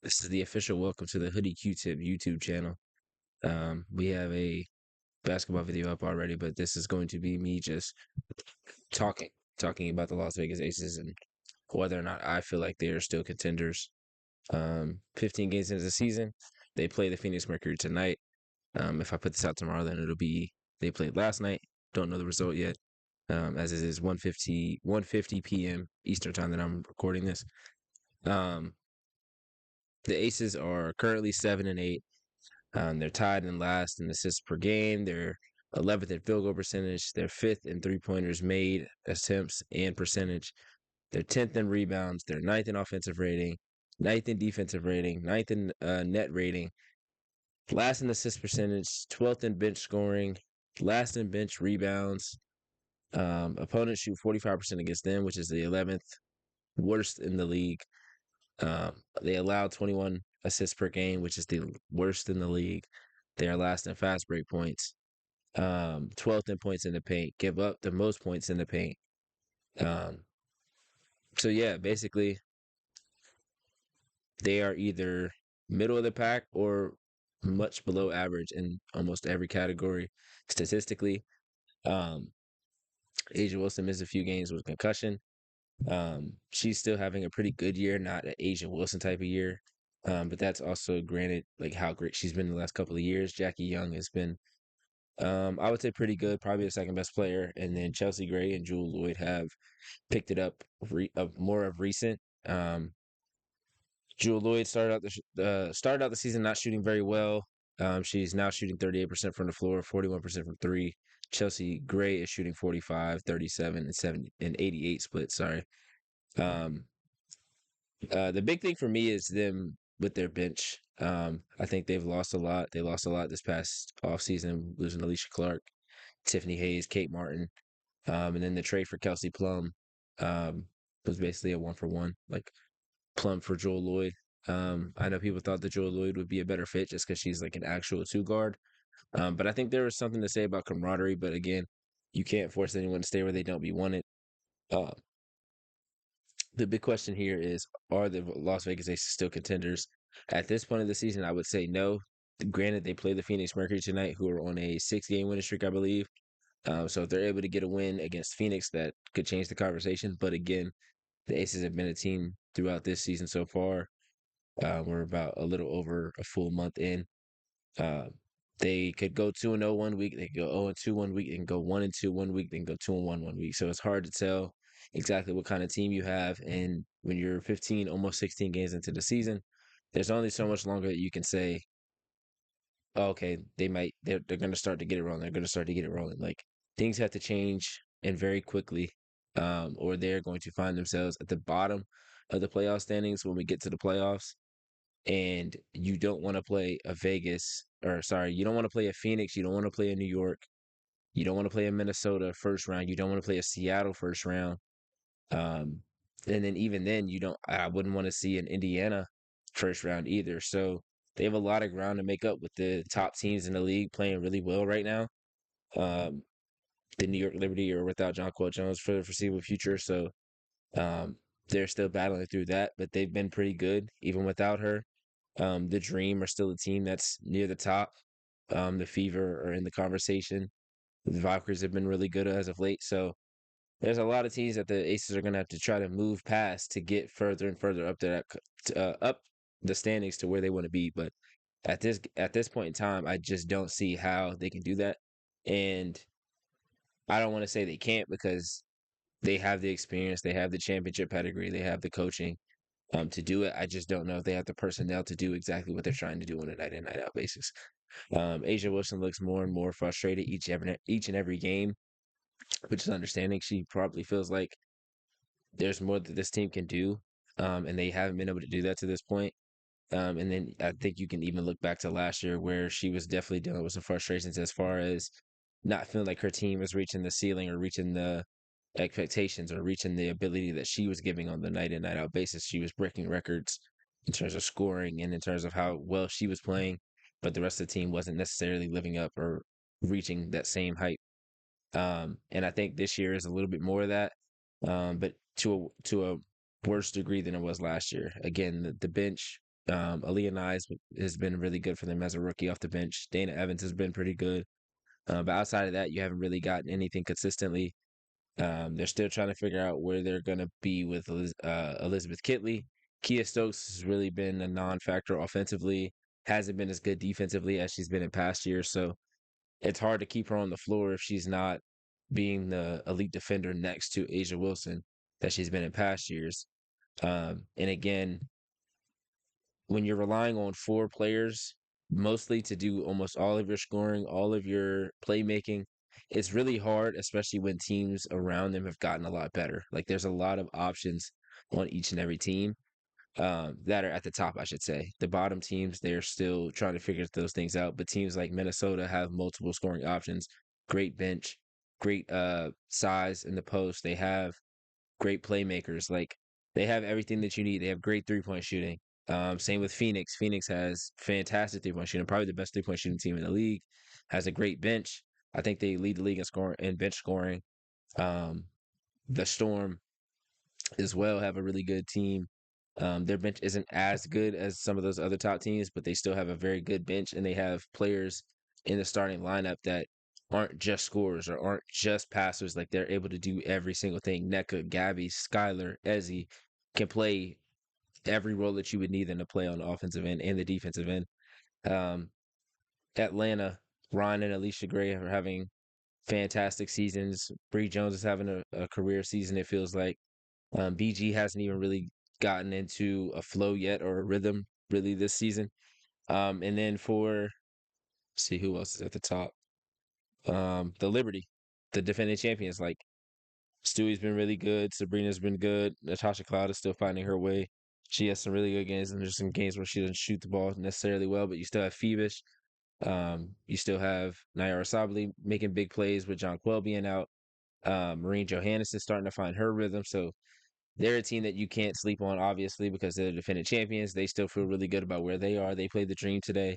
This is the official welcome to the Hoodie Q-Tip YouTube channel. We have a basketball video up already, but this is going to be me just talking, talking about the Las Vegas Aces and whether or not I feel like they are still contenders. 15 games into the season, they play the Phoenix Mercury tonight. If I put this out tomorrow, then it'll be they played last night. Don't know the result yet. As it is 1:50 p.m. Eastern time that I'm recording this. Um, the Aces are currently 7-8. They're tied in last in assists per game. They're 11th in field goal percentage. They're fifth in three-pointers made, attempts, and percentage. They're 10th in rebounds. They're ninth in offensive rating, ninth in defensive rating, ninth in net rating, last in assist percentage, 12th in bench scoring, last in bench rebounds. Opponents shoot 45% against them, which is the 11th worst in the league. They allow 21 assists per game, which is the worst in the league. They are last in fast break points, 12th in points in the paint, give up the most points in the paint. Um, so yeah, basically they are either middle of the pack or much below average in almost every category statistically. Um, Asia Wilson missed a few games with concussion. She's still having a pretty good year, not an Asia Wilson type of year. But that's also granted like how great she's been the last couple of years. Jackie Young has been I would say pretty good, probably the second best player, and then Chelsea Gray and Jewel Lloyd have picked it up more of recent. Um, Jewel Lloyd started out the season not shooting very well. She's now shooting 38% from the floor, 41% from three. Chelsea Gray is shooting 45, 37, and 7 and 88 split. Sorry. Um, the big thing for me is them with their bench. I think they've lost a lot. They lost a lot this past offseason, losing Alicia Clark, Tiffany Hayes, Kate Martin. And then the trade for Kelsey Plum was basically a one for one, like Plum for Joel Lloyd. I know people thought that Joel Lloyd would be a better fit just because she's like an actual two guard. But I think there was something to say about camaraderie. But again, you can't force anyone to stay where they don't be wanted. Uh, the big question here is: are the Las Vegas Aces still contenders? At this point of the season, I would say no. Granted, they play the Phoenix Mercury tonight, who are on a 6-game winning streak, I believe. So if they're able to get a win against Phoenix, that could change the conversation. But again, the Aces have been a team throughout this season so far. We're about a little over a full month in. Uh, they could go 2-0 one week, they could go 0-2 one week, they can go 1-2 one week, they can go 2-1 one week. So it's hard to tell exactly what kind of team you have. And when you're 15, almost 16 games into the season, there's only so much longer that you can say, oh, okay, they're going to start to get it rolling. They're going to start to get it rolling. Like things have to change and very quickly, or they're going to find themselves at the bottom of the playoff standings when we get to the playoffs. And you don't want to play a Vegas, or sorry, you don't want to play a Phoenix. You don't want to play a New York. You don't want to play a Minnesota first round. You don't want to play a Seattle first round. Um, and then even then, I wouldn't want to see an Indiana first round either. So they have a lot of ground to make up with the top teams in the league playing really well right now. Um, the New York Liberty are without John Jonquel Jones for the foreseeable future, so um, they're still battling through that. But they've been pretty good even without her. The Dream are still a team that's near the top. The Fever are in the conversation. The Valkyries have been really good as of late. So there's a lot of teams that the Aces are going to have to try to move past to get further and further up up the standings to where they want to be. But at this point in time, I just don't see how they can do that. And I don't want to say they can't because they have the experience, they have the championship pedigree, they have the coaching to do it. I just don't know if they have the personnel to do exactly what they're trying to do on a night in, night out basis. Asia Wilson looks more and more frustrated each and every game, which is understanding. She probably feels like there's more that this team can do, and they haven't been able to do that to this point. And then I think you can even look back to last year where she was definitely dealing with some frustrations as far as not feeling like her team was reaching the ceiling or reaching the expectations or reaching the ability that she was giving on the night in, night out basis. She was breaking records in terms of scoring and in terms of how well she was playing, but the rest of the team wasn't necessarily living up or reaching that same height. And I think this year is a little bit more of that, but to a worse degree than it was last year. Again, the bench. Aaliyah Nyes has been really good for them as a rookie off the bench. Dana Evans has been pretty good. But outside of that, you haven't really gotten anything consistently. They're still trying to figure out where they're going to be with Elizabeth Kitley. Kia Stokes has really been a non-factor offensively, hasn't been as good defensively as she's been in past years. So it's hard to keep her on the floor if she's not being the elite defender next to Asia Wilson that she's been in past years. And again, when you're relying on four players mostly to do almost all of your scoring, all of your playmaking, it's really hard, especially when teams around them have gotten a lot better. Like there's a lot of options on each and every team that are at the top, I should say. The bottom teams, they're still trying to figure those things out. But teams like Minnesota have multiple scoring options, great bench, great size in the post. They have great playmakers. Like they have everything that you need. They have great 3-point shooting. Same with Phoenix. Phoenix has fantastic 3-point shooting, probably the best 3-point shooting team in the league. Has a great bench. I think they lead the league in scoring and bench scoring. Um, the Storm as well have a really good team. Their bench isn't as good as some of those other top teams, but they still have a very good bench, and they have players in the starting lineup that aren't just scorers or aren't just passers. Like they're able to do every single thing. NECA, Gabby, Skylar, Ezzy can play every role that you would need them to play on the offensive end and the defensive end. Um, Atlanta, Ryan and Alicia Gray are having fantastic seasons. Bree Jones is having a career season, it feels like. BG hasn't even really gotten into a flow yet or a rhythm really this season. And then for see who else is at the top. The Liberty, the defending champions. Like Stewie's been really good. Sabrina's been good. Natasha Cloud is still finding her way. She has some really good games, and there's some games where she doesn't shoot the ball necessarily well, but you still have Phoebus. You still have Naira Sabli making big plays with John Quell being out. Marine Johannes is starting to find her rhythm. So they're a team that you can't sleep on, obviously, because they're the defending champions. They still feel really good about where they are. They played the Dream today,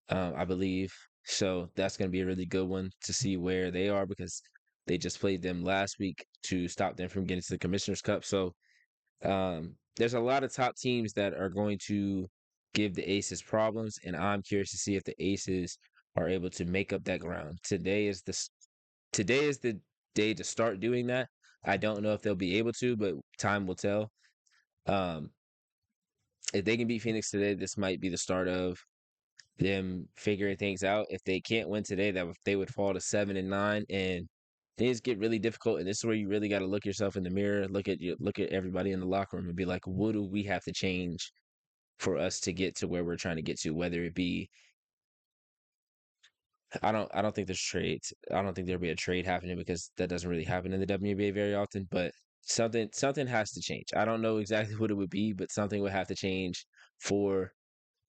I believe. So that's going to be a really good one to see where they are because they just played them last week to stop them from getting to the Commissioner's Cup. So there's a lot of top teams that are going to give the Aces problems, and I'm curious to see if the Aces are able to make up that ground. Today is the day to start doing that. I don't know if they'll be able to, but time will tell. Um, if they can beat Phoenix today, this might be the start of them figuring things out. If they can't win today, they would fall to 7-9, and things get really difficult. And this is where you really got to look yourself in the mirror, look at everybody in the locker room, and be like, what do we have to change for us to get to where we're trying to get to? Whether it be, I don't think there's trades. I don't think there'll be a trade happening because that doesn't really happen in the WNBA very often. But something has to change. I don't know exactly what it would be, but something would have to change for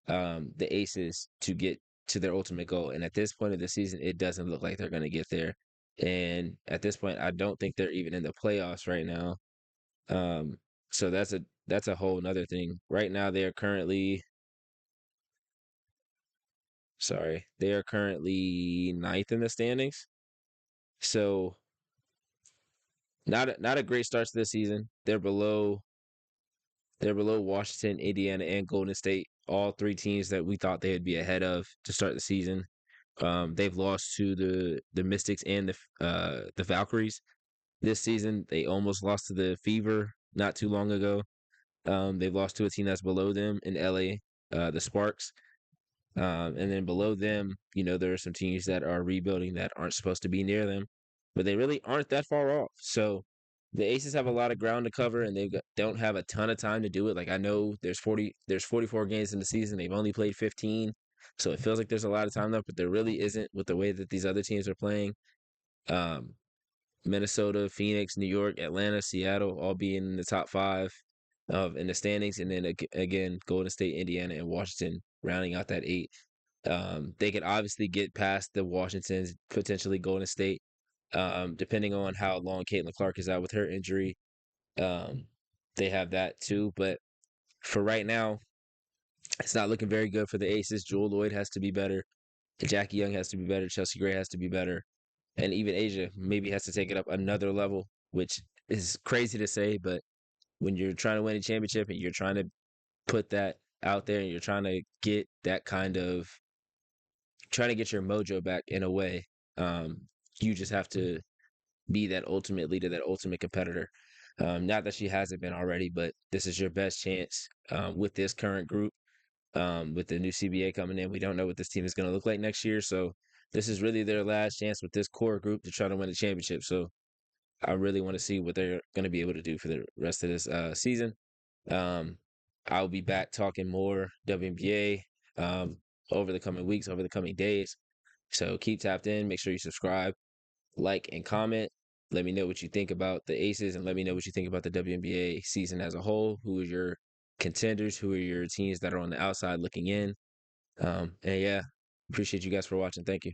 the Aces to get to their ultimate goal. And at this point of the season, it doesn't look like they're going to get there. And at this point, I don't think they're even in the playoffs right now. Um, so that's a whole nother thing. Right now, they are currently they are currently ninth in the standings. So not a great start to the season. They're below Washington, Indiana, and Golden State. All three teams that we thought they would be ahead of to start the season. They've lost to the Mystics and the Valkyries this season. They almost lost to the Fever not too long ago. They've lost to a team that's below them in LA, the Sparks. And then below them, there are some teams that are rebuilding that aren't supposed to be near them, but they really aren't that far off. So the Aces have a lot of ground to cover, and don't have a ton of time to do it. Like I know there's 44 games in the season. They've only played 15, so it feels like there's a lot of time left, but there really isn't with the way that these other teams are playing. Um, Minnesota, Phoenix, New York, Atlanta, Seattle, all being in the top five of in the standings, and then again Golden State, Indiana, and Washington rounding out that eight. They could obviously get past the Washingtons, potentially Golden State, depending on how long Caitlin Clark is out with her injury. Um, they have that too, but for right now, it's not looking very good for the Aces. Jewel Lloyd has to be better. Jackie Young has to be better. Chelsea Gray has to be better. And even Asia maybe has to take it up another level, which is crazy to say, but when you're trying to win a championship and you're trying to put that out there and you're trying to get that kind of trying to get your mojo back in a way, um, you just have to be that ultimate leader, that ultimate competitor. Not that she hasn't been already, but this is your best chance with this current group. With the new CBA coming in, we don't know what this team is going to look like next year. So this is really their last chance with this core group to try to win a championship. So I really want to see what they're going to be able to do for the rest of this season. Um, I'll be back talking more WNBA over the coming weeks, over the coming days. So keep tapped in. Make sure you subscribe, like, and comment. Let me know what you think about the Aces, and let me know what you think about the WNBA season as a whole. Who are your contenders? Who are your teams that are on the outside looking in? And yeah, appreciate you guys for watching. Thank you.